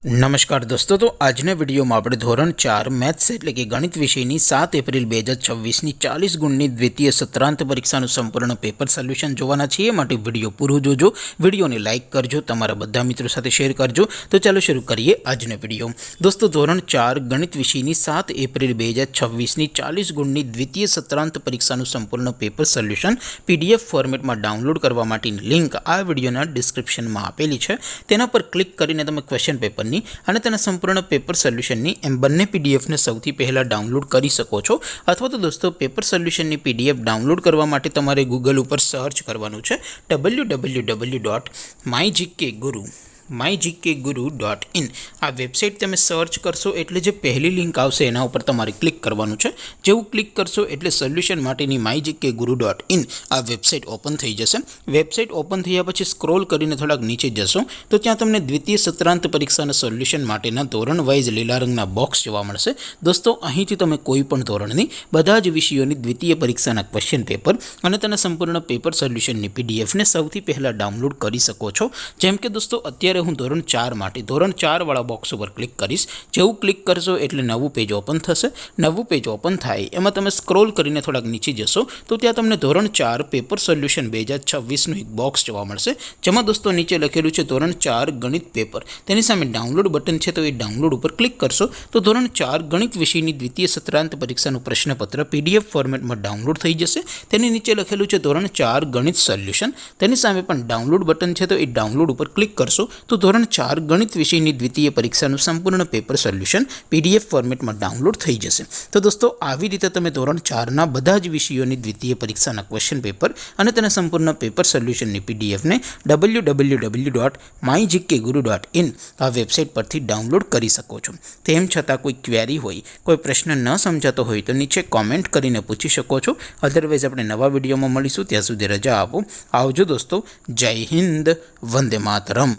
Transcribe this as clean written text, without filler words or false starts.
नमस्कार दोस्तों, तो આજના વિડીયોમાં આપણે ધોરણ 4 મેથ્સ એટલે કે ગણિત વિષયની 7 એપ્રિલ 2026ની 40 ગુણની દ્વિતીય સત્રાંત પરીક્ષાનું સંપૂર્ણ પેપર સોલ્યુશન જોવાના છીએ। માટે વિડીયો પૂરો જોજો, વિડીયોને લાઇક કરજો, તમારા બધા મિત્રો સાથે શેર કરજો। તો ચાલો શરૂ કરીએ આજનો વિડીયો। દોસ્તો, ધોરણ 4 ગણિત વિષયની 7 એપ્રિલ 2026ની 40 ગુણની દ્વિતીય સત્રાંત પરીક્ષાનું સંપૂર્ણ પેપર સોલ્યુશન PDF ફોર્મેટમાં ડાઉનલોડ કરવા માટેની લિંક આ વિડીયોના ડિસ્ક્રિપ્શનમાં આપેલી છે। તેના પર ક્લિક કરીને તમે ક્વેશ્ચન પેપર અને તેના સંપૂર્ણ પેપર સોલ્યુશનની એમ બંને પીડીએફને સૌથી પહેલા ડાઉનલોડ કરી શકો છો। અથવા તો દોસ્તો, પેપર સોલ્યુશનની પીડીએફ ડાઉનલોડ કરવા માટે તમારે ગૂગલ ઉપર સર્ચ કરવાનું છે www.mygkguru.in। આ વેબસાઇટ તમે સર્ચ કરશો એટલે જે પહેલી લિંક આવશે એના ઉપર તમારે ક્લિક કરવાનું છે। જેવું ક્લિક કરશો એટલે સોલ્યુશન માટેની mygkguru.in આ વેબસાઇટ ઓપન થઈ જશે। વેબસાઇટ ઓપન થયા પછી સ્ક્રોલ કરીને થોડાક નીચે જશો તો ત્યાં તમને દ્વિતીય સત્રાંત પરીક્ષાના સોલ્યુશન માટેના ધોરણ વાઇઝ લીલા રંગના બોક્સ જોવા મળશે। દોસ્તો, અહીંથી તમે કોઈ પણ ધોરણની બધા જ વિષયોની દ્વિતીય પરીક્ષાના ક્વેશ્ચન પેપર અને તેના સંપૂર્ણ પેપર સોલ્યુશનની પીડીએફને સૌથી પહેલા ડાઉનલોડ કરી શકો છો। જેમ કે દોસ્તો, અત્યારે હું ધોરણ 4 માટે ધોરણ 4 વાળા બોક્સ ઉપર ક્લિક કરીશ। જેવું ક્લિક કરશો એટલે નવું પેજ ઓપન થશે। નવું પેજ ઓપન થાય એમાં તમે સ્ક્રોલ કરીને થોડાક નીચે જશો તો ત્યાં તમને ધોરણ 4 પેપર સોલ્યુશન 2026નું એક બોક્સ જોવા મળશે, જેમાં દોસ્તો નીચે લખેલું છે ધોરણ 4 ગણિત પેપર। તેની સામે ડાઉનલોડ બટન છે, તો એ ડાઉનલોડ ઉપર ક્લિક કરશો તો ધોરણ 4 ગણિત વિષયની દ્વિતીય સત્રાંત પરીક્ષાનું પ્રશ્નપત્ર PDF ફોર્મેટમાં ડાઉનલોડ થઈ જશે। તેની નીચે લખેલું છે ધોરણ 4 ગણિત સોલ્યુશન। તેની સામે પણ ડાઉનલોડ બટન છે, તો એ ડાઉનલોડ ઉપર ક્લિક કરશો તો ધોરણ 4 ગણિત વિષયની દ્વિતીય પરીક્ષાનું સંપૂર્ણ પેપર સોલ્યુશન PDF ફોર્મેટમાં ડાઉનલોડ થઈ જશે। તો દોસ્તો, આવી રીતે તમે ધોરણ 4ના બધા જ વિષયોની દ્વિતીય પરીક્ષાના ક્વેશ્ચન પેપર અને તેના સંપૂર્ણ પેપર સોલ્યુશનની પીડીએફને www.mygkguru.in આ વેબસાઇટ પરથી ડાઉનલોડ કરી શકો છો। તેમ છતાં કોઈ ક્વેરી હોય, કોઈ પ્રશ્ન ન સમજાતો હોય તો નીચે કોમેન્ટ કરીને પૂછી શકો છો। અધરવાઇઝ આપણે નવા વિડીયોમાં મળીશું, ત્યાં સુધી રજા આપો। આવજો દોસ્તો, જય હિન્દ, વંદે માતરમ।